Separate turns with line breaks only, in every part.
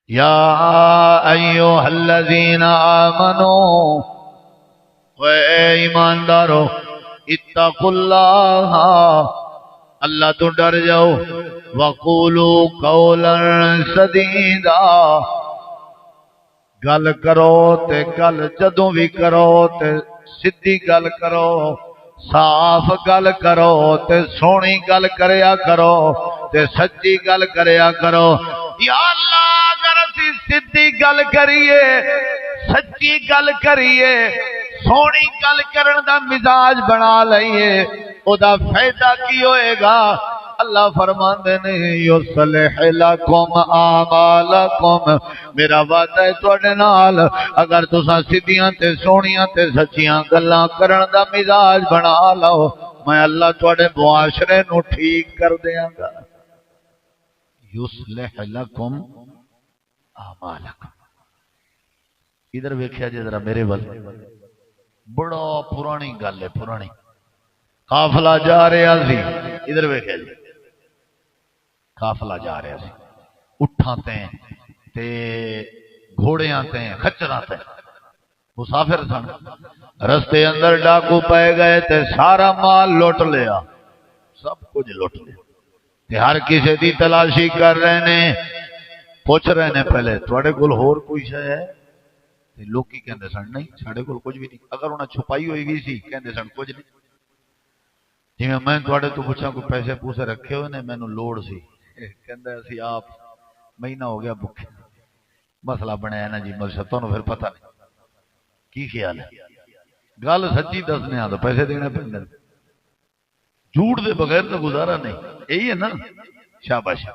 یا ایھا الذین آمنو، اے ایماندارو، اتقوا اللہ، اللہ تو ڈر جاؤ، وقولوا قولا سدیدا، گل کرو تے گل جدوں بھی کرو تے سدھی گل کرو، صاف گل کرو تے سونی گل کریا کرو تے سچی گل کریا کرو۔ یا اللہ اگر اسی سدھی گل کریے، سچی گل کریے، سونی گل کرن دا مزاج بنا لئیے، او دا فائدہ کی ہوئے گا؟ اللہ فرماندے نے یصلح لکم اعمالکم، میرا وعدہ ہے تواڈے نال، اگر تساں سیدھیاں تے سونیاں تے سچیاں گلاں کرن دا مزاج بنا لو، میں اللہ تواڈے معاشرے نو ٹھیک کر دیاں گا۔ یصلح لکم اعمالکم، ادھر ویکھیا جے ذرا میرے ول، بڑا پرانی گل ہے، پرانی۔ قافلہ جا رہا سی، ادھر ویکھیا جی، قافلہ جا رہا سی، اٹھاں تے گھوڑیاں تے کھچراں تے مسافر سن، رستے اندر ڈاکو پائے گئے تے سارا مال لوٹ لیا، سب کچھ لوٹ لیا تے ہر کسی دی تلاشی کر رہے نے، پوچھ رہے نے پہلے تواڈے کول ہور کوئی شے ہے؟ لوکی کہندے سن نہیں ساڈے کول کچھ بھی نہیں، اگر انہاں چھپائی ہوئی بھی سی کہندے سن کچھ نہیں۔ جی میں تواڈے تو پوچھاں کوئی پیسے پوسے رکھے ہوئے نے، مینوں لوڑ سی، کہندا اسی آپ مہینہ ہو گیا بھوکے، مسئلہ بنیا نا جی، مسئلہ تانوں پھر پتہ نہیں کی خیال ہے، گل سچی دسنے آ تو پیسے دینے پیندے، جھوٹ دے بغیر تو گزارا نہیں، یہی ہے نا، شاباش۔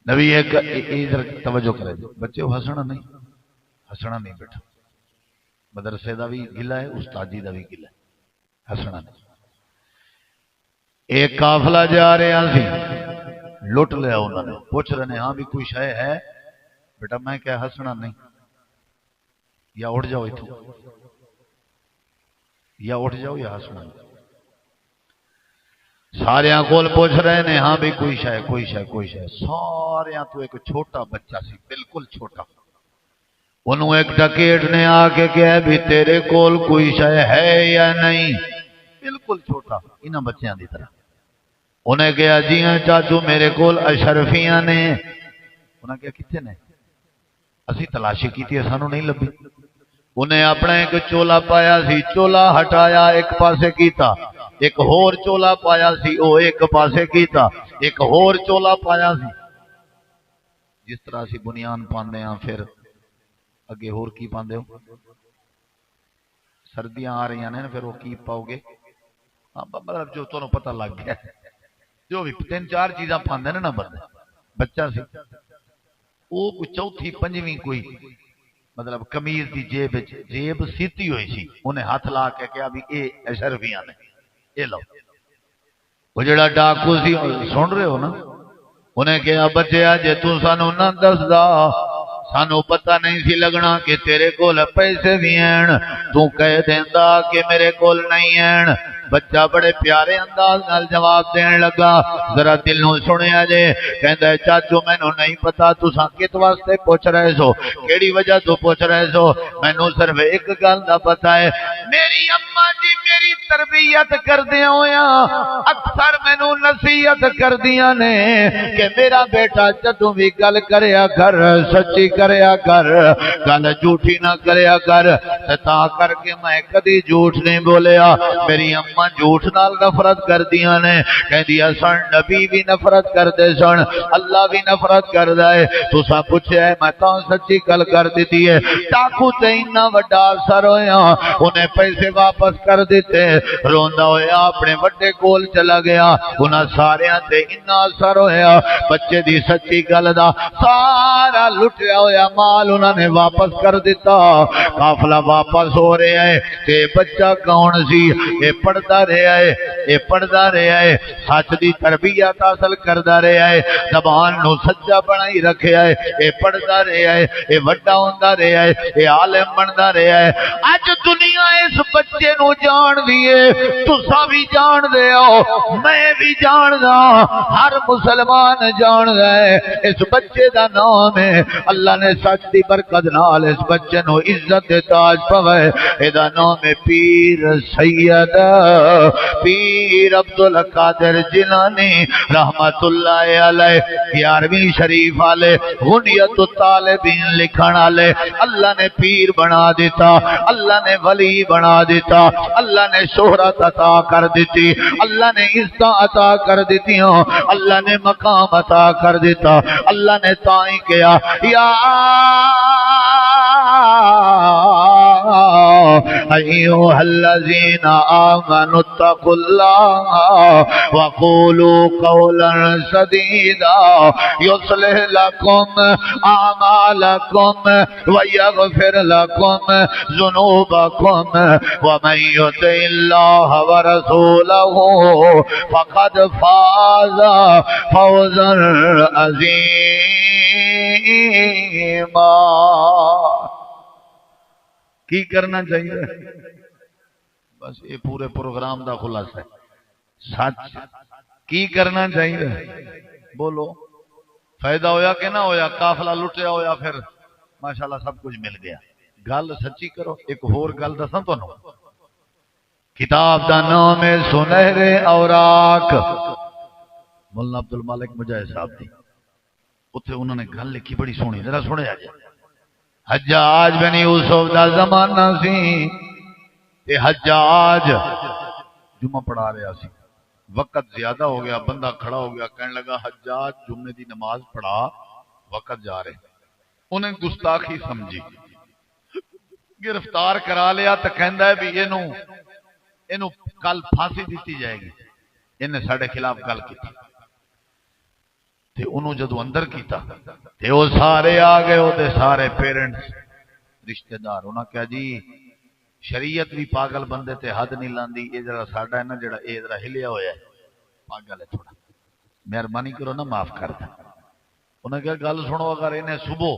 نبی ایک ادھر توجہ کرے، بچے ہسنا نہیں، ہسنا نہیں بیٹا، مدرسے دا بھی گلا ہے، استادی دا بھی گلا ہے، ہسنا نہیں۔ ایک قافلہ جا رہا سی، لٹ لیا انہوں نے، پوچھ رہے ہیں ہاں بھی کوئی شے ہے؟ بیٹا میں کیا ہسنا نہیں، یا اٹھ جاؤ اتھوں، یا اٹھ جاؤ یا ہسنا نہیں۔ ساریاں کول پوچھ رہے ہیں ہاں بھی کوئی شے، کوئی شے، کوئی شے، ساریاں تو ایک چھوٹا بچہ سی، بالکل چھوٹا، انہوں ایک ڈکیٹ نے آ کے کہا بھی تیرے کول کوئی شے ہے یا نہیں، بالکل چھوٹا انہاں بچیاں دی طرح۔ انہیں کہا جی ہاں چاچو میرے کول اشرفیاں نے، انہیں کہا کتنے نے؟ اسی تلاشی کی تھی سانوں نہیں لبھی۔ انہیں اپنا ایک چولا پایا سی، چولا ہٹایا ایک پاسے کیتا، ایک ہور چولا پایا سی او ایک پاسے کیتا، ایک ہور چولا پایا سی، جس طرح سی بنیان پاندے ہیں پھر اگے ہور کی پاندے ہو، سردیاں آ رہی ہیں پھر وہ کی پاؤ گے، مطلب جو تمہیں پتہ لگ گیا، جو بھی تین چار چیزاں پاندے نا بندے، بچہ سی وہ کوئی چوتھی پنجویں کوئی مطلب کمیز دی جیب سیتی ہوئی سی، انہیں ہاتھ لا کے کہا بھی اے اشرفیاں نے، اے لو۔ وہ جڑا ڈاکو سی سن رہے ہو نا، انہیں کہا بچیا جے تو سانو نہ دس دا سانو پتہ نہیں سی لگنا کہ تیرے کول پیسے بھی ہیں، تو کہہ دیندا کہ میرے کول نہیں ہیں۔ بچہ بڑے پیارے انداز نال جواب دین لگا، ذرا دل نو سنیا جے، کہندا ہے چاچو مینوں نہیں پتا تساں کس واسطے پوچھ رہے سو، کیڑی وجہ تو پوچھ رہے سو، مینوں صرف ایک گل دا پتہ ہے، میری اماں جی میری تربیت کردیاں ہویا اکثر مینوں نصیحت کردیاں نے کہ میرا بیٹا جدوں بھی گل کریا کر سچی کریا کر، گل جھوٹی نہ کریا کر، تے تاں کر کے میں کدی جھوٹ نہیں بولیا۔ میری اماں جھوٹ نال نفرت کردیاں نے، کہندیاں سن نبی بھی نفرت کردے سن، اللہ بھی نفرت کردا ہے، تساں پوچھیا ہے میں تاں سچی گل کر دتی ہے۔ ڈاکو تے اتنا وڈا اثر ہویا، انہیں پیسے واپس کر دیتے، روندا ہویا اپنے وڈے کول چلا گیا، انہاں ساریاں تے اتنا اثر ہویا، بچے دی سچی گل دا سارا لٹیا ہویا مال انہاں نے واپس کر دیتا۔ قافلہ واپس ہو رہا ہے تے بچہ کون سی؟ یہ پڑھتا پڑھتا رہا ہے، یہ پڑھتا رہا ہے، سچ دی تربیت حاصل کرتا رہا ہے، زبان نو سچا بنائی رکھیا ہے، یہ پڑھتا رہا ہے، یہ وڈا ہوندا رہا ہے، یہ عالم بنتا رہا ہے۔ اج دنیا اس بچے نو جان دیے، تسا بھی جان دے ہو، میں بھی جاندا، ہر مسلمان جان ہے اس بچے دا نام ہے، اللہ نے سچ دی برکت نال اس بچے نو عزت دے تاج پوے، اے دا نام ہے پیر سید پیر عبدالقادر جیلانی رحمت اللہ علیہ، 11ویں شریف والے غنیت الطالبین لکھن والے، اللہ نے پیر بنا دیتا، اللہ نے ولی بنا دیتا، اللہ نے شہرت عطا کر دیتی، اللہ نے عزت عطا کر دیتی، اللہ نے مقام عطا کر دیتا، اللہ نے تائیں کیا یا ایھا الذین آمنوا اتقوا اللہ وقولوا قولا سدیدا یصلح لکم اعمالکم ویغفر لکم ذنوبکم ومن یطع اللہ ورسولہ فقد فاز فوزا عظیما۔ کی کرنا چاہیے؟ بس یہ پورے پروگرام دا خلاصہ ہے، سچ کی کرنا چاہیے؟ بولو، فائدہ ہویا کہ نہ ہویا؟ قافلہ لٹیا ہویا، پھر ماشاءاللہ سب کچھ مل گیا۔ گل سچی کرو۔ ایک اور گل دساں تانوں، کتاب دا نام ہے سنہرے اوراق، مولانا عبد المالک مجاہد صاحب دی، اتھے انہوں نے گل لکھی بڑی سونی، ذرا سنیا جائے۔ حجاج بن یوسف دا زمانہ سی، تے حجاج جمعہ پڑھا رہا سی، وقت زیادہ ہو گیا، بندہ کھڑا ہو گیا، کہنے لگا حجاج جمعے دی نماز پڑھا، وقت جا رہے۔ انہیں گستاخی سمجھی، گرفتار کرا لیا، تو کہندا ہے بھی اینو کل پھانسی دیتی جائے گی، انہیں ساڑھے خلاف گل کی۔ تے انہوں جدو اندر کیتا تے وہ سارے آ گئے، وہ سارے پیرنٹس رشتہ دار، انہاں کہا جی شریعت بھی پاگل بندے تے حد نہیں لاندی، یہ ذرا ساڈا ہے نا جڑا اے ذرا ہلیا ہویا ہے، پاگل ہے تھوڑا، مہربانی کرو نا معاف کر دیں۔ انہوں نے کہا گل سنو، اگر انہیں صبح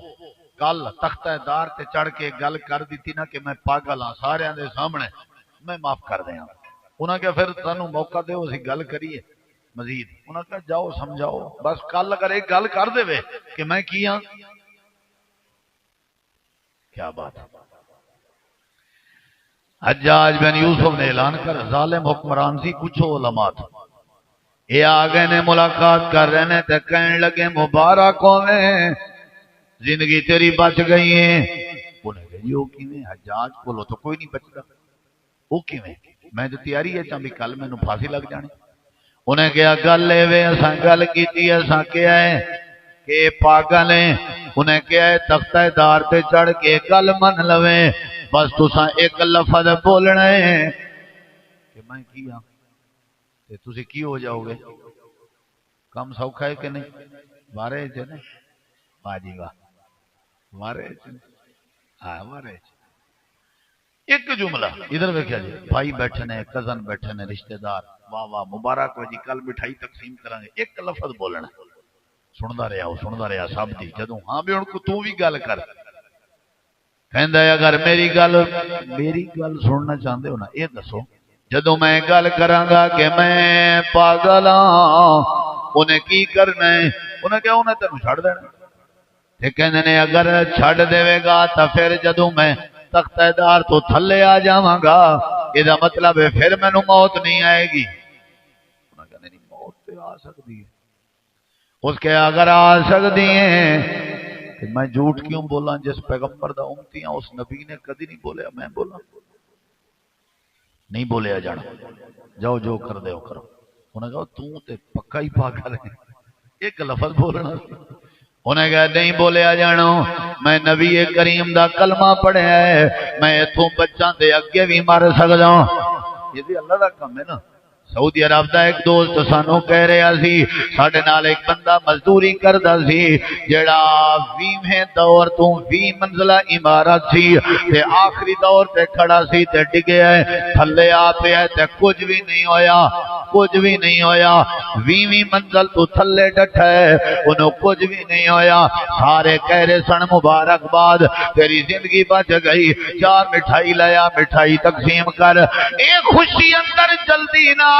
کل تختہ دار تے چڑھ کے گل کر دیتی نا کہ میں پاگل ہاں سارے دے سامنے، میں معاف کر دیا۔ انہوں نے کہا پھر تانوں موقع دے اسی گل کریے مزید۔ انہوں نے کہا جاؤ سمجھاؤ، بس کل اگر ایک گل کر دے کہ میں کیا، کیا بات ہے۔ حجاج بن یوسف نے اعلان کر، ظالم حکمران سی، پوچھو علماء تو، یہ آگئے نے ملاقات کر رہے نے تے کہنے لگے مبارک ہوئے، زندگی تیری بچ گئی ہے۔ انہیں کہا جی وہ کیویں؟ حجاج بولو تو کوئی نہیں بچتا، وہ کیویں؟ میں تو تیاری ہے چاہیے کل مینوں پھانسی لگ جانی۔ انہیں کہا گل اے اساں گل کیتی، اساں کیا ہے کہ پاگل ہیں۔ انہیں کہا ہے تختہ دار تے چڑھ کے گل من لویں، بس تساں ایک لفظ بولنا ہے کہ میں کیا تے تسی کی ہو جاؤ گے۔ کم سوکھا ہے کہ نہیں؟ وارے چ نہیں؟ واہ جی واہ، وارے چ، ہاں وارے چ۔ ایک جملہ ادھر ویکھیا جی، بھائی بیٹھے نے، کزن بیٹھے نے، رشتہ دار، واہ واہ مبارک ہو جی، کل مٹھائی تقسیم کریں گے، ایک لفظ بولنا، سندا رہا سب دی۔ جدوں ہاں بھی ہن کو تو بھی گل کر، کہندا ہے اگر میری گل سننا چاہندے ہو نا، یہ دسو جدوں میں گل کراں گا کہ میں پاگل ہاں، انہیں کی کرنا ہے؟ انہیں کہا انہیں تینوں چھڑ دینا۔ تے کہندے نے اگر چھڑ دے گا تو پھر جدوں میں تختہ دار تو تھلے آ جاواں گا، یہ مطلب ہے پھر مینوں موت نہیں آئے گی۔ انہوں نے کہا نہیں موت تے آ سکتی ہے۔ اس کے اگر آ سکتی ہیں کہ میں جھوٹ کیوں بولاں؟ جس پیغمبر دا امتی ہاں، اس نبی نے کدی نہیں بولیا میں بولاں، نہیں بولیا جانا، جاؤ جو کر دے کرو۔ انہوں نے کہا تو تے پکا ہی پاگل ہے، ایک لفظ بولنا سی۔ انہیں کہا نہیں بولیا جانا، میں نبی کریم دا کلمہ پڑھیا ہے، میں اتوں بچوں دے اگے بھی مر سکدا ہوں۔ یہ بھی اللہ دا کم ہے نا، سعودی عرب دا ایک دوست سانو کہہ رہا سی ساڈے نال ایک بندہ مزدوری کردا سی جڑا 20ویں دور تو 20 منزلہ عمارت سی تے آخری دور تے کھڑا سی تے ڈگیا ہے تھلے آ پیا تے کچھ بھی نہیں ہویا کچھ بھی نہیں ہویا 20ویں منزل تو تھلے ڈٹھا ہے انہوں کچھ بھی نہیں ہویا سارے کہہ رہے سن مبارکباد تیری زندگی بچ گئی جا مٹھائی لیا مٹھائی تقسیم کر اے خوشی اندر جلدی نال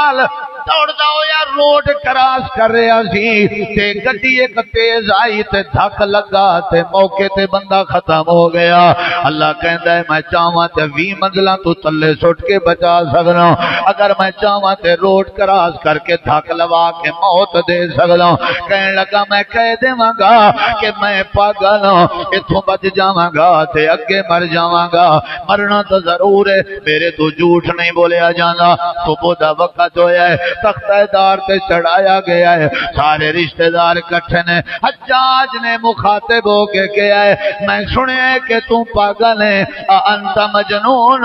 دوڑدا ہویا روڈ کراس کر رہا سی تے گڈی ایک تیز آئی تے دھک لگا تے موقع تے بندہ ختم ہو گیا اللہ کہندا ہے میں چاہواں تے 20 منزلاں تو تھلے سٹ کے بچا سکدا اگر میں چاہواں تے روڈ کراس کر کے دھک لوا کے موت دے سکدا کہن لگا میں کہہ دیواں گا کہ میں پاگل ہوں ایتھوں بچ جاواں گا تے اگے مر جاواں گا مرنا تو ضرور ہے میرے تو جھوٹ نہیں بولیا جاندا صبح دا وقت ہویا ہے تختہ دار تے چڑھایا گیا ہے سارے رشتہ دار اکٹھے نے حجاج نے مخاطب ہو کے کہا ہے میں سنیا ہے کہ تم پاگل ہے انت مجنون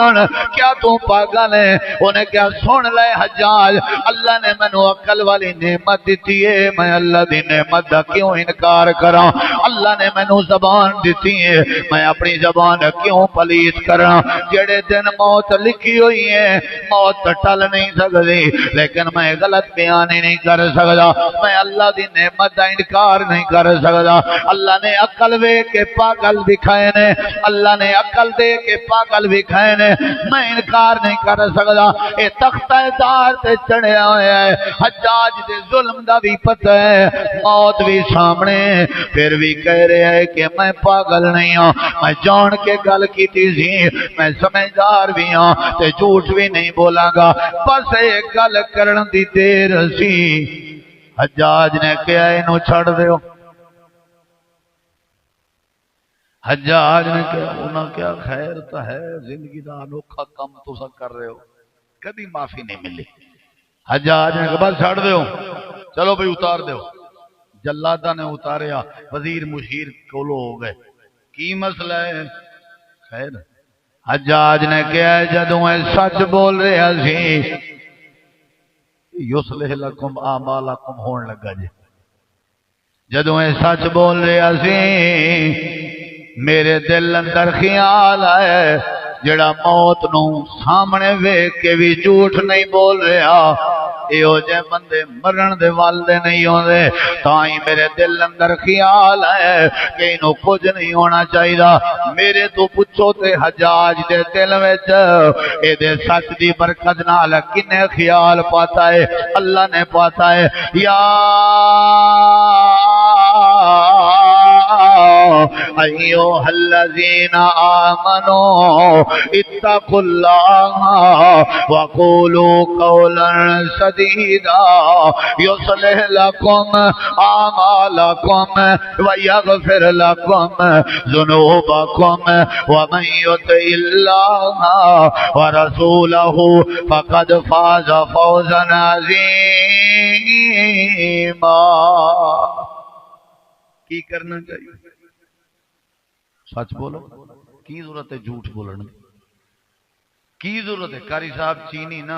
کیا تم پاگل ہے انہیں کیا سن لے حجاج اللہ نے مینوں عقل والی نعمت دیتی ہے میں اللہ دی نعمت دا کیوں انکار کراں اللہ نے مینوں زبان دیتی ہے میں اپنی زبان کیوں پلیت کراں جڑے دن موت لکھی ہوئی ہے موت ٹل نہیں سکتی لیکن میں غلط بیان ہی نہیں کر سکتا میں اللہ دی نعمت دا انکار نہیں کر سکتا اللہ نے عقل وے کے پاگل دکھائے نے اللہ نے عقل دے کے پاگل دکھائے نے میں انکار نہیں کر سکتا اے تختہ دار تے چڑھیا ہوا ہے حجاج دے ظلم دا بھی پتہ ہے موت بھی سامنے پھر بھی کہہ رہا ہے کہ میں پاگل نہیں ہوں میں جان کے گل کیتی سی میں سمجھدار بھی ہوں تے جھوٹ بھی نہیں بولاں گا بس ایک گل کرن دی دیر سی حجاج نے کہا اینو چھڑ دیو حجاج نے کہا انہاں کیا خیر تو ہے زندگی دا انوکھا کم تساں کر رہے ہو کبھی معافی نہیں ملی حجاج نے کہا بس چھڑ دیو چلو بھئی اتار دیو جلادہ نے اتاریا وزیر مشیر کولو ہو گئے کی مسئلہ ہے خیر حجاج نے کہا جدوں اے سچ بول رہے سی یصلح لکم اعمالکم ہون لگا جی جدوں اے سچ بول رہے سی میرے دل اندر خیال آئے جڑا موت نو سامنے ویکھ کے بھی جھوٹ نہیں بول رہا ایو جے بندے مرن دے والدے نہیں ہوندے تائیں میرے دل اندر خیال ہے کہ انہوں کچھ نہیں ہونا چاہیے میرے تو پوچھو تے حجاج دے دل وچ اے دے سچ دی برکت نال کنے خیال پاتا ہے اللہ نے پاتا ہے یا ایوہ الذین آمنوا اتقوا اللہ وقولوا قولا سدیدا یصلح لکم اعمالکم ویغفر لکم ذنوبکم ومن یطع اللہ ورسولہ فقد فاز فوزا عظیما کی کرنا چاہیے سچ بولو کی ضرورت ہے جھوٹ بولنے کی ضرورت ہے قاری صاحب چینی نا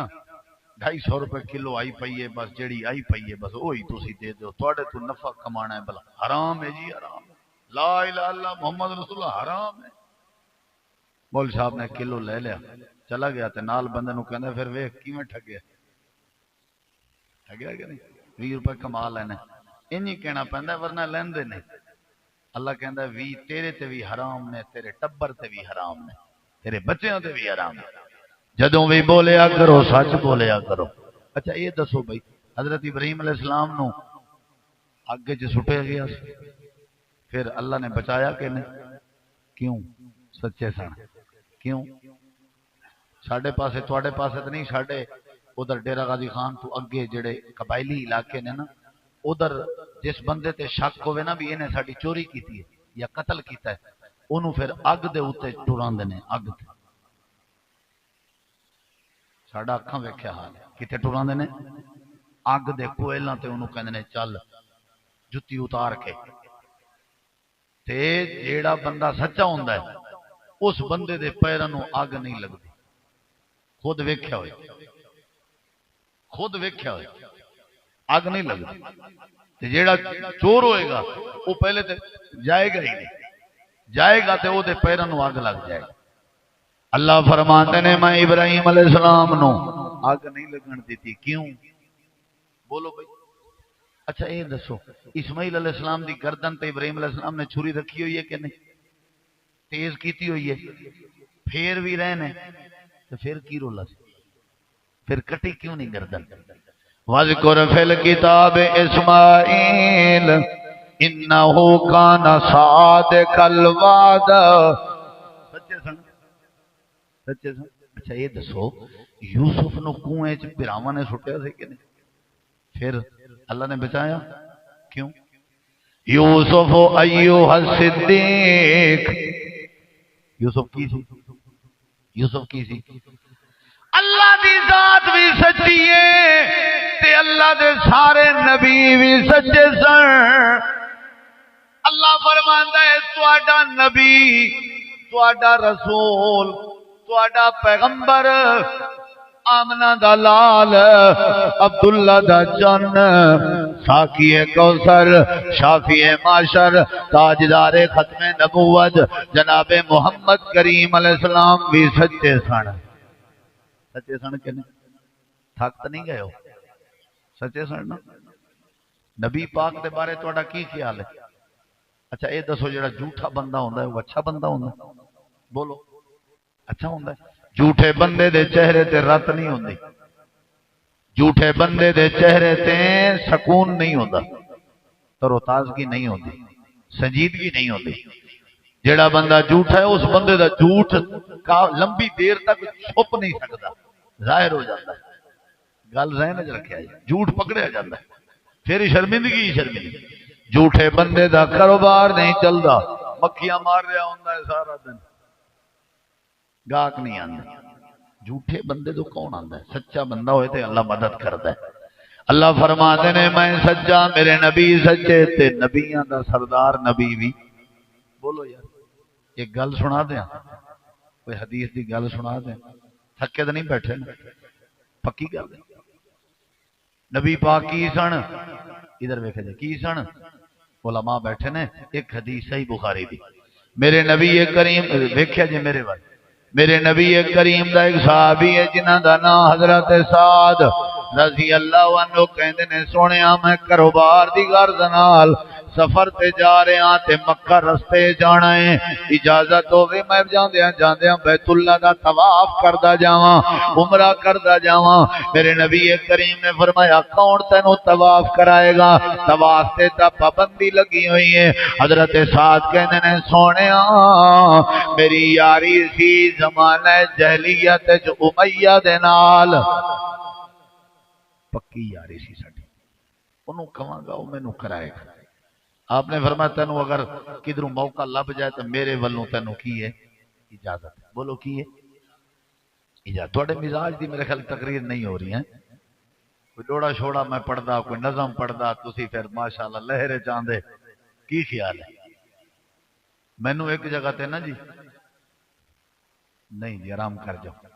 250 روپے کلو آئی پئی ہے بس جڑی آئی پئی ہے بس وہی تسی دے دو تواڈے تو نفع کمانا ہے بلا حرام ہے جی حرام لا الہ الا اللہ محمد رسول اللہ حرام ہے مول صاحب نے کلو لے لیا چلا گیا تے نال بندے نو کہندا پھر ویکھ کیویں ٹھگیا کہ نہیں 20 روپے کما لینے انہی کہنا پہندا ورنہ لیندے نہیں اللہ کہندا ہے 20 تیرے تے بھی حرام نے تیرے ٹبر تے بھی حرام نے تیرے بچیاں تے بھی حرام نے جدوں بھی بولیا کرو سچ بولیا کرو اچھا یہ دسو بھائی حضرت ابراہیم علیہ السلام نو اگ وچ سٹیا گیا پھر اللہ نے بچایا کہ نہیں کیوں سچے سن کیوں ساڈے پاسے تواڈے پاسے تے نہیں ساڈے ادھر ڈیرہ غازی خان تو اگے جڑے قبائلی علاقے نے نا ادھر جس بندے تے شک ہوئے نا بھی انہیں ساڈی چوری کیتی ہے یا قتل کیتا ہے انہوں پھر اگ دے اوتے ٹراندے نے اگ تے ساڈا اکھاں ویکھیا حال ہے کتے ٹراندے نے اگ دے کوئلاں تے انہوں کہندے نے چل جُتی اتار کے تے جیڑا بندہ سچا ہوندا ہے اس بندے دے پیراں نوں اگ نہیں لگدی خود ویکھیا ہوئے خود ویکھیا ہوئے اگ نہیں لگتی تے جیڑا چور ہوئے گا وہ پہلے تے جائے گا ہی نہیں جائے گا تے وہ دے پیراں نوں اگ لگ جائے گا اللہ فرماتے نے میں ابراہیم علیہ السلام نو اگ نہیں لگن دیتی کیوں بولو بھائی اچھا یہ دسو اسماعیل علیہ السلام دی گردن تے ابراہیم علیہ السلام نے چھری رکھی ہوئی ہے کہ نہیں تیز کیتی ہوئی ہے پھر بھی رہنے تو پھر کی رولا سی پھر کٹی کیوں نہیں گردن وَذْكُرْ فِي الْكِتَابِ إِسْمَاعِيلَ إِنَّهُ كَانَ صَادِقَ الْوَعْدِ سچے سن اچھا یہ دسو یوسف نو کنویں وچ بھراواں نے سٹیا سی کہ نہیں پھر اللہ نے بچایا کیوں یوسف ایھا الصدیق یوسف کی سی اللہ دی ذات بھی سچی ہے تے اللہ دے سارے نبی بھی سچے سن اللہ فرماندا ہے تہاڈا نبی تہاڈا رسول تہاڈا پیغمبر آمنہ دا لال عبداللہ دا جن ساقی کوثر شافی معاشر تاجدار ختم نبوت جناب محمد کریم علیہ السلام بھی سچے سن کہ نہیں تھک تو نہیں گئے ہو سچے سن نا نبی پاک دے بارے تہاڈا کی خیال ہے اچھا یہ دسو جڑا جھوٹا بندہ ہوندا ہے وہ اچھا بندہ ہوندا ہے بولو اچھا ہوندا ہے جھوٹے بندے دے چہرے تے رت نہیں ہوندی جھوٹے بندے دے چہرے تے سکون نہیں ہوندا تر و تازگی نہیں ہوندی سنجیدگی نہیں ہوندی جیڑا بندہ جھوٹا ہے اس بندے دا جھوٹ کا لمبی دیر تک چھپ نہیں سکتا ظاہر ہو جاتا ہے گل ذہن وچ رکھیا جائے جھوٹ پکڑیا جاتا ہے پھر شرمندگی ہی شرمندگی جھوٹے بندے دا کاروبار نہیں چلدا مکھیاں مار رہا ہوندا ہے سارا دن گاہک نہیں آندے جھوٹے بندے تو کون آندا ہے سچا بندہ ہوئے تے اللہ مدد کردا ہے اللہ فرماتے نے میں سچا میرے نبی سچے تے نبیاں دا سردار نبی بھی بولو یار ایک گل سنا دیا کوئی حدیث دی گل سنا دیا تھکے تو نہیں بیٹھے نا پکی گل نبی پاک کی سن ادھر ویکھے جائے کی سن علماء بیٹھے نے ایک حدیث صحیح بخاری دی میرے نبی کریم ویکھیا جی میرے وال میرے نبی کریم دا ایک صحابی ہے جنہ دا نام حضرت سعد رضی اللہ عنہ کہندے نے سونیا میں کاروبار دی غرض نال سفر تے جا رہے ہاں تے مکہ رستے جانا ہے اجازت ہوے میں جاندیاں بیت اللہ دا طواف کردا جاواں عمرہ کردا جاواں میرے نبی کریم نے فرمایا کون تینوں طواف کرائے گا طواف تے تا پابندی لگی ہوئی ہے حضرت سعد کہندے نے سونیا میری یاری سی زمانہ جاہلیت وچ امیہ دے نال پکی یاری سی ساڈی اونوں کہاں گا او مینوں کرائے گا آپ نے فرمایا تینوں اگر کدھروں موقع لب جائے تو میرے والوں تینوں کی ہے اجازت بولو کی ہے اجازت تھوڑے مزاج دی میرے خیال تقریر نہیں ہو رہی ہیں کوئی ڈوڑا شوڑا میں پڑھدا کوئی نظم پڑھدا تسی پھر ماشاءاللہ لہرے چاندے کی خیال ہے مینوں ایک جگہ تے نا جی نہیں جی آرام کر جاؤ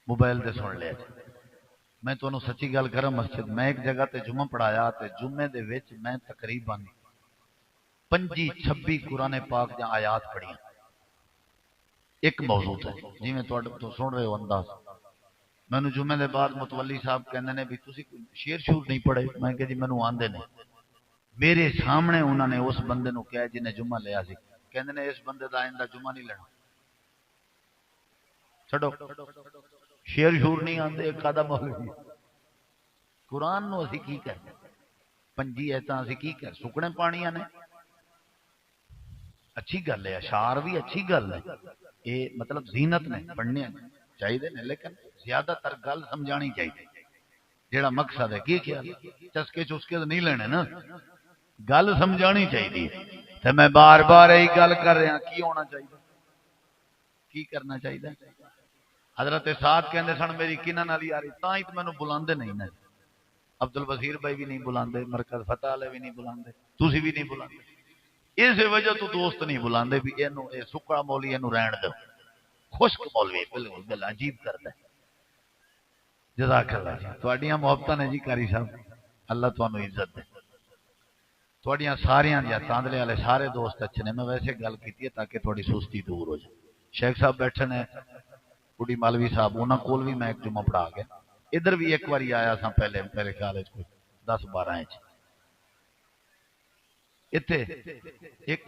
موبائل تے سن لیا جی میں تو سچی گل کرا مسجد میں ایک جگہ تے جمعہ پڑھایا تے جمعے دے وچ میں تقریباً 25-26 قرآن پاک جا آیات پڑھیاں ایک موضوع ہے جی میں تو سن رہے ہو انداز میں نے جمعے دے بعد متولی صاحب کہندے نے بھی تسی شیر شور نہیں پڑھے میں کہ جی مینوں آندے نے میرے سامنے انہوں نے اس بندے نو کہا جنہیں جمعہ لیا سی کہندے نے اس بندے دا آئندہ جمعہ نہیں لینا چھڈو شیر شور نہیں آندے ایک آدھا مولوی قرآن نو اسی کی کہتے پنجی ایتاں اسی کی کہتے سکنے پانیاں نے اچھی گل ہے اشعار بھی اچھی گل ہے یہ مطلب زینت نے پڑھنے چاہیے نے لیکن زیادہ تر گل سمجھانی چاہیے جیڑا مقصد ہے کی خیال چسکے چسکے تو نہیں لینے نا گل سمجھانی چاہیے تو میں بار بار یہی گل کر رہا کی ہونا چاہیے کی کرنا چاہیے حضرت سعد کہندے سن میری کنہ نال یاری تاں ہی تے مینوں بلاندے نہیں نا عبد الوزیر بھائی بھی نہیں بلاندے مرکز فتح والے بھی نہیں بلاندے تسی بھی نہیں بلاندے اس وجہ تو دوست نہیں بلاندے بھی اینو اے سکڑا مولوی اینو رہن دو خشک مولوی بالکل عجیب کردا ہے جزاک اللہ جی تواڈیاں محبتاں نے جی قاری صاحب اللہ تانوں عزت دے تواڈیاں ساریاں دیا تاندلے والے سارے دوست اچھے نے میں ویسے گل کیتی ہے تاکہ تھوڑی سستی دور ہو جائے شیخ صاحب بیٹھے نے بڑی مولوی صاحب انہاں کول بھی میں ایک جمعہ پڑھا گیا ادھر بھی ایک باری آیا سا پہلے میرے خیال ہے کوئی 10-12 اتنے ایک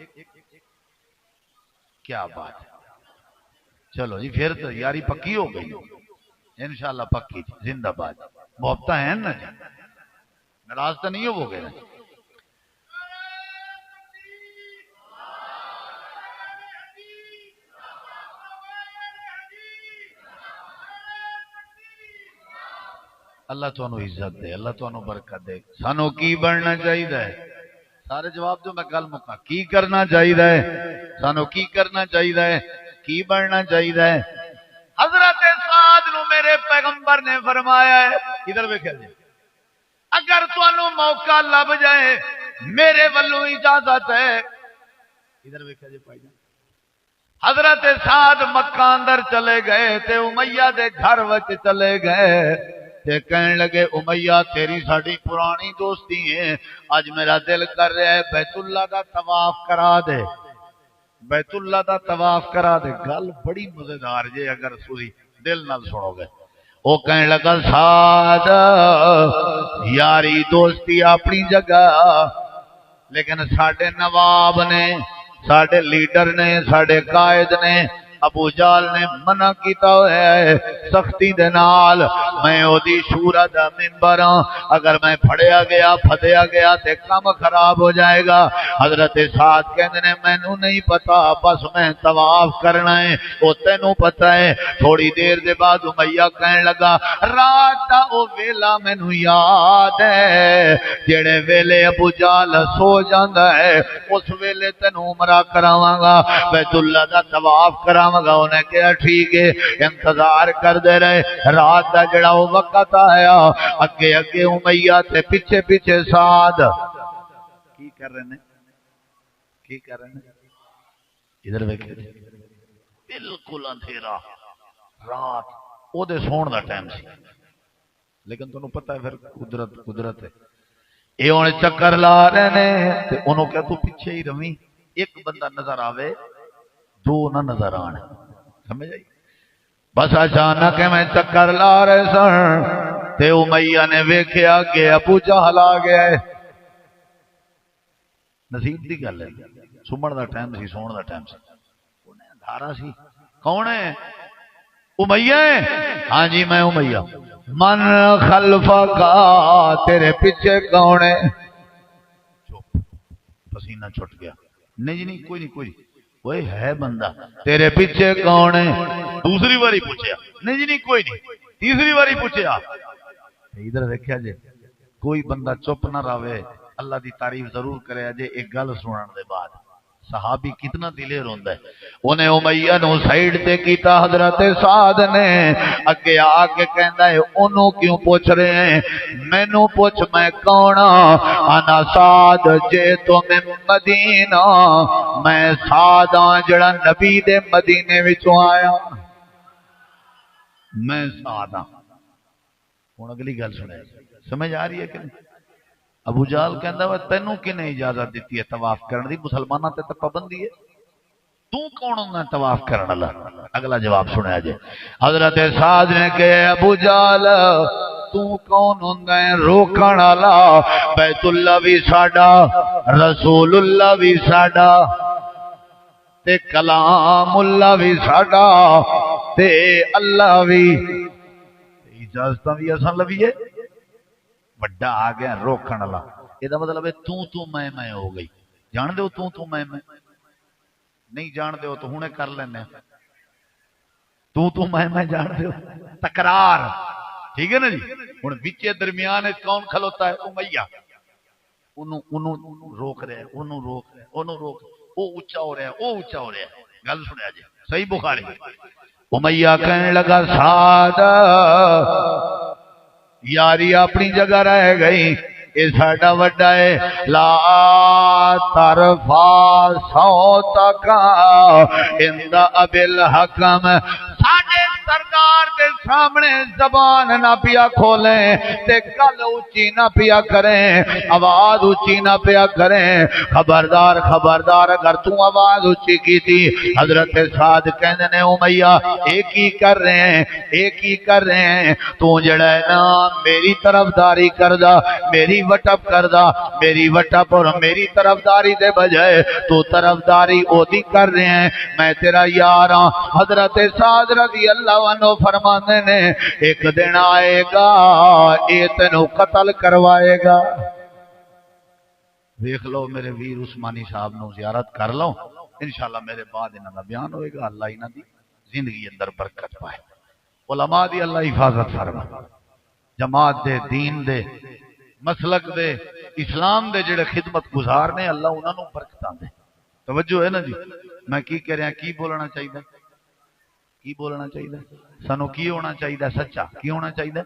کیا بات ہے چلو جی پھر تو یاری پکی ہو گئی انشاءاللہ پکی زندہ باد محبت ہیں نا جی ناراض تو نہیں ہو گئے اللہ تانوں عزت دے اللہ تانوں برکت دے سانو کی بننا چاہیے سارے جواب جو میں گل مکا کی کرنا چاہیے سانو کی کرنا چاہیے کی بننا چاہیے حضرت سعد نو میرے پیغمبر نے فرمایا ہے ادھر ویکھیا جی اگر تانوں موقع لب جائے میرے ولوں اجازت ہے ادھر ویکھیا جی بھائی جان حضرت سعد مکہ اندر چلے گئے تے امیہ دے گھر وچ چلے گئے تے کہن لگے امیہ تیری ساڈی پرانی دوستی ہے اج میرا دل کر رہا ہے بیت اللہ دا طواف کرا دے بیت اللہ دا طواف کرا دے گل بڑی مزیدار جے اگر تسی دل نال سنو گے او کہن لگا سعد یاری دوستی اپنی جگہ لیکن ساڈے نواب نے ساڈے لیڈر نے ساڈے قائد نے ابو جال نے منع کیتا ہے سختی دے نال میں او دی شورا دا منبر ہاں اگر میں پھڑیا گیا پھدیا گیا تے کام خراب ہو جائے گا حضرت سعد کہندے نے مینوں نہیں پتا بس میں طواف کرنا ہے او تینوں پتا ہے تھوڑی دیر دے بعد امیہ کہن لگا رات دا او ویلا مینوں یاد ہے جڑے ویلے ابو جال سو جاندا ہے اس ویلے تینوں عمرہ کراواں گا بیت اللہ دا طواف کراواں گا انہیں کہا ٹھیک ہے انتظار کر دے رہے رات دا جڑا وہ وقت آیا اگے اگے امیہ تے پیچھے پیچھے سعد کی کر رہے ہیں کی کر رہے ہیں ادھر ویکھیں بالکل اندھیرا رات او دے سون دا ٹائم سی لیکن تانوں پتہ ہے پھر قدرت ہے اے ہن چکر لا رہے نے تے انہوں کہ تو پیچھے ہی رویں ایک بندہ نظر آوے دو نہ نظر آنے سمجھ آئی بس اچانک میں چکر لا رہے سن تے امیہ نے ویکھیا کہ ابو جہل آ گیا ہے نصیب دی گل ہے سمن the time C soan the time سی انہیں اندھارا سی کون ہے امیہ ہاں جی میں امیہ من خلفہ کا تیرے پیچھے کون ہے چپ پسینہ چھٹ گیا نہیں جی نہیں کوئی نہیں وہی ہے بندہ تیرے پیچھے کون ہے دوسری باری پوچھیا نہیں جی نہیں کوئی نہیں تیسری باری پوچھیا ادھر دیکھا جی کوئی بندہ چپ نہ رہے اللہ دی تعریف ضرور کرے جے ایک گل سنن دے بعد صحابی کتنا دلیر ہوندا ہے انہیں امیہ نو سائیڈ تے کیتا حضرت سعد نے اگے آ کے کہندا ہے اونوں کیوں پوچھ رہے ہیں مینوں پوچھ میں کون انا سعد جے تو میں مدینہ میں سعد ہاں جڑا نبی دے مدینے وچوں آیا میں سعد ہاں ہن اگلی گل سنیں سمجھ آ رہی ہے کہ نہیں ابو جہل کہندا ہے تینوں کنے اجازت دیتی ہے طواف کرن دی مسلماناں تے تے پابندی ہے تو کون ہوندا طواف کرن والا اگلا جواب سنیا جے حضرت سعد نے کہے ابو جہل تو کون ہوندا ہے روکن والا بیت اللہ بھی ساڈا رسول اللہ بھی ساڈا تے کلام اللہ بھی ساڈا تے اللہ بھی اجازت بھی اساں لویے بڑا آ گیا روکن والا یہ مطلب ہے تو میں ہو گئی جان دے تو میں نہیں جان دے تو ہنے کر لینے تو میں جان دے تکرار ٹھیک ہے نا جی ہن وچے درمیان کون کھلوتا ہے امیہ اونوں روک رہے اونوں روک او اونچا ہو رہا ہے او اونچا ہو رہا ہے گل سنیا جی صحیح بخاری امیہ کہنے لگا سعد یاری اپنی جگہ رہ گئی یہ ساڈا وڈا ہے لا ترفع صوتک عند ابی الحکم ساڈے سرکار دے سامنے زبان نہ پیا کھولیں تے گل اونچی نہ پیا کریں آواز اونچی نہ پیا کریں خبردار خبردار اگر تو آواز اونچی کی تھی حضرت سعد کہندے نے امیہ ایک ہی کر رہے ہیں ایک ہی کر رہے ہیں تو جڑا ہے نا میری طرفداری کردا میری وٹپ کردا میری وٹپ اور میری طرفداری دے بجائے تو طرفداری او دی کر رہے ہیں میں تیرا یار ہاں حضرت سعد رضی اللہ عنہ فرمانے نے ایک دن آئے گا اے تینوں قتل کروائے گا دیکھ لو میرے ویر عثمانی صاحب نو زیارت کر لو انشاءاللہ میرے بعد انہاں دا بیان ہوئے گا اللہ انہاں دی زندگی اندر برکت پائے علماء دی اللہ حفاظت فرما جماعت دے دین دے مسلک دے اسلام دے جڑے خدمت گزار نے اللہ انہاں نو برکتاں دے توجہ ہے نا جی میں کی کہہ رہا کی بولنا چاہیے کی بولنا چاہیے سانو کی ہونا چاہیے سچا کی ہونا چاہیے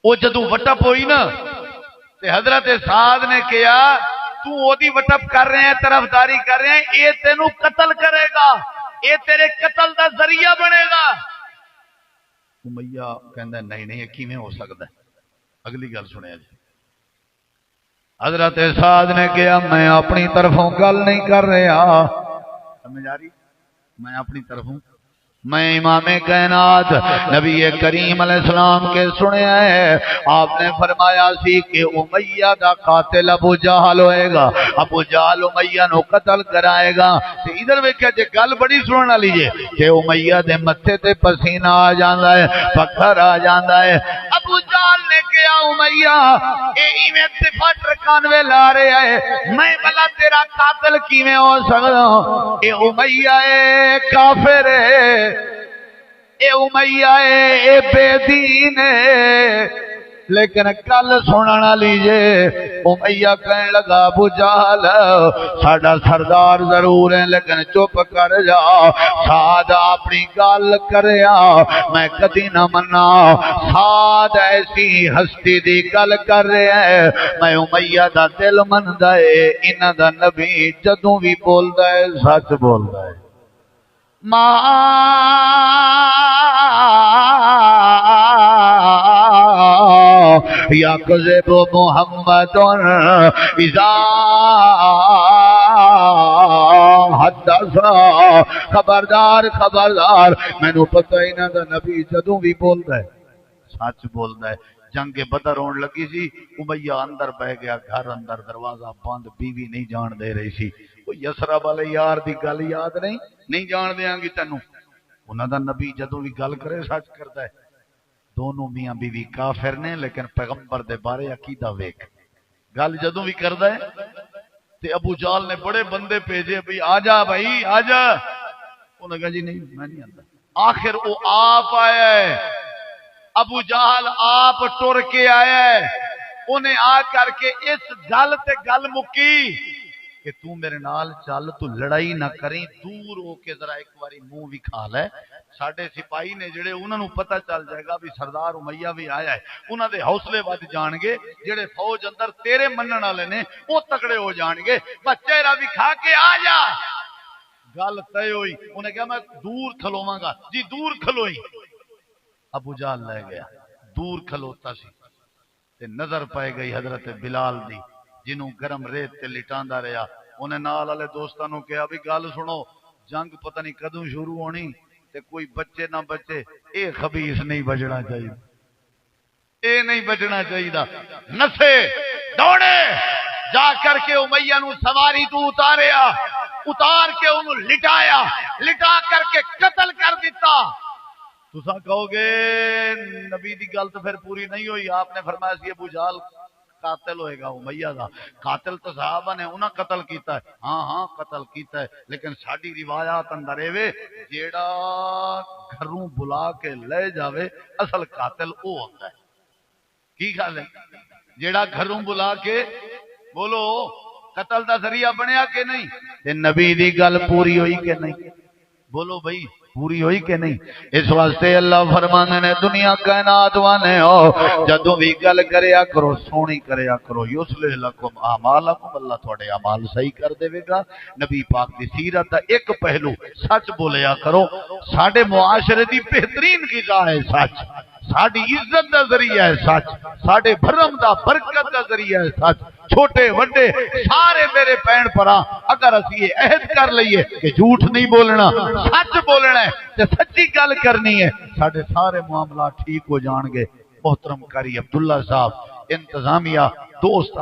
وہ جدوں وٹپ ہوئی نا تے حضرت سعد نے کہا تو او دی وٹپ کر رہے ہیں طرفداری کر رہے ہیں اے تینوں قتل کرے گا اے تیرے قتل دا ذریعہ بنے گا امیہ کہندا نہیں نہیں یہ کیویں ہو سکدا ہے اگلی گل سنیا جی حضرت سعد نے کہا میں اپنی طرفوں گل نہیں کر رہا سمجھ آ رہی میں اپنی طرفوں میں امام کائنات نبی کریم علیہ السلام کے سنیا ہے آپ نے فرمایا سی کہ امیہ دا قاتل ابو جہل ہوئے گا ابو جہل امیہ نو قتل کرائے گا تے ادھر ویکھیا جے گل بڑی سننا لیجئے کہ امیہ دے متھے تے پسینہ آ جاندا ہے پتھر آ جاندا ہے ابو جہل نے کہا امیہ اے ایویں تے فٹ رکانوے لا رہے ہے میں بلا تیرا قاتل کیویں ہو سکدا اے امیہ اے کافر ہے اے امیہ اے بے دین ہے لیکن کل سننا لیجئے امیہ کہنے لگا ابو جہل ساڈا سردار ضرور ہے لیکن چپ کر جا سعد اپنی گل کریا میں کدی نہ منا سعد ایسی ہستی دی گل کر رہا ہے میں امیہ دا دل مندا ہے انہاں دا نبی جدوں بھی بولدا ہے سچ بولدا ہے ما یکذب محمد اذا حدث خبردار خبردار مینوں پتہ انہاں دا نبی جدوں بھی بولدا ہے سچ بولدا ہے جنگ بدر ہون لگی سی امیہ اندر بہ گیا گھر اندر دروازہ بند بیوی نہیں جان دے رہی سی وہ یسرا والے یار دی گل یاد نہیں جان دیاں گی تینوں انہاں دا نبی جدوں بھی گل کرے سچ کردا ہے دونوں میاں بیوی کافر نے لیکن پیغمبر دے بارے عقیدہ ویکھ گل جدوں بھی کردا ہے تے ابو جہل نے بڑے بندے بھیجے بھئی آ جا بھائی آ جا انہوں نے کہا جی نہیں میں نہیں آندا آخر وہ آپ آیا ہے ابو جہل آپ ٹر کے آیا ہے انہیں آ کر کے اس گل تے گل مکی کہ تو میرے نال چل تو لڑائی نہ کریں دور ہو کے ذرا ایک باری منہ بھی کھا لے ساڈے سپاہی نے جڑے انہاں نوں پتہ چل جائے گا بھی سردار امیہ بھی آیا ہے انہاں دے حوصلے ود جان گے جڑے فوج اندر تیرے منن والے نے وہ تکڑے ہو جان گے بس چہرہ بھی کھا کے آ جا گل طے ہوئی انہیں کہا میں دور کھلواں گا جی دور کھلوئی ابو جہل لے گیا دور کھلوتا سی تے نظر پائے گئی حضرت بلال دی جنوں گرم ریت تے لٹاندا رہیا انہیں نال والے دوستاں نوں کہا بھی گل سنو جنگ پتہ نہیں کدوں شروع ہونی تے کوئی بچے نہ بچے اے خبیث نہیں بجنا چاہیے اے نہیں بچنا چاہیے نسے دوڑے جا کر کے امیہ نو سواری تو اتاریا اتار کے انہوں لٹایا لٹا کر کے قتل کر دیتا تساں کہو گے نبی دی گل تو پھر پوری نہیں ہوئی آپ نے فرمایا سی ابو جہل قاتل ہوئے گا امیہ دا قاتل تو صحابہ نے انہاں قتل کیتا ہے ہاں قتل کیتا ہے لیکن ساڈی روایات اندر اے جیڑا گھروں بلا کے لے جاوے اصل قاتل او ہوندا ہے کی گل ہے جیڑا گھروں بلا کے بولو قتل دا ذریعہ بنیا کہ نہیں تے نبی دی گل پوری ہوئی کہ نہیں بولو بھائی پوری ہوئی کہ نہیں؟ اس واسطے اللہ فرمانے نے دنیا کائنات وانے ہو جدوں بھی گل کریا کرو سونی کریا کرو یصلح لکم اعمالکم اللہ تھوڑے اعمال صحیح کر دے گا۔ نبی پاک دی سیرت دا ایک پہلو سچ بولیا کرو۔ ساڈے معاشرے دی بہترین غذا ہے سچ، ساڈی عزت دا ذریعہ ہے سچ، ساڈے بھرم دا برکت دا ذریعہ ہے سچ۔ چھوٹے وڈے سارے میرے پین پرا اگر اسی یہ عہد کر لئیے کہ جھوٹ نہیں بولنا سچ بولنا ہے تے سچی گل کرنی ہے، ساڈے سارے معاملات ٹھیک ہو جان گے۔ محترم قاری عبداللہ صاحب انتظامیہ دوست